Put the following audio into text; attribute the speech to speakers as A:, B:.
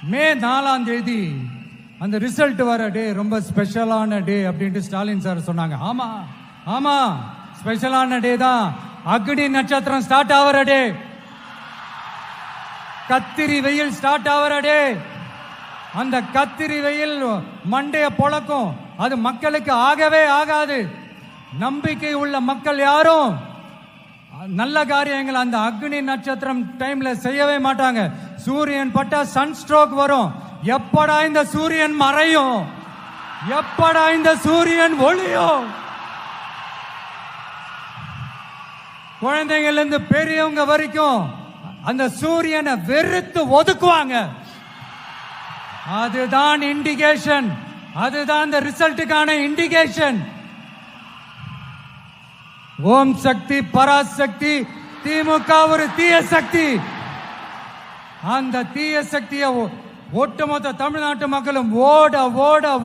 A: மே 4 அந்த ரிசல்ட் வர டே ரொம்ப ஸ்பெஷலான டே அப்படின்ட்டு ஸ்டாலின் சார் சொன்னாங்க. ஆமா ஆமா, ஸ்பெஷலான டே தான். அக்னி நட்சத்திரம் ஸ்டார்ட் ஆகிற டே, கத்திரி வெயில் ஸ்டார்ட் ஆகிற டே. அந்த கத்திரி வெயில் மண்டைய பொழக்கும், அது மக்களுக்கு ஆகவே ஆகாது. நம்பிக்கை உள்ள மக்கள் யாரும் நல்ல காரியங்கள் அந்த அக்னி நட்சத்திரம் டைம்ல செய்யவே மாட்டாங்க. சூரியன் பட்டா சன் ஸ்ட்ரோக் வரும். எப்படா இந்த சூரியன் மறையும், எப்படா இந்த சூரியன் ஒளியும். குழந்தைங்கள்ல இருந்து பெரியவங்க வரைக்கும் அந்த சூரியனை வெறுத்து ஒதுக்குவாங்க. அதுதான் இண்டிகேஷன், அதுதான் இந்த ரிசல்ட்டுக்கான இண்டிகேஷன். ஓம் சக்தி பராசக்தி, திமுக ஒரு தீய சக்தி. அந்த தீய சக்தியை ஒட்டுமொத்த தமிழ்நாட்டு மக்களும் ஓட ஓட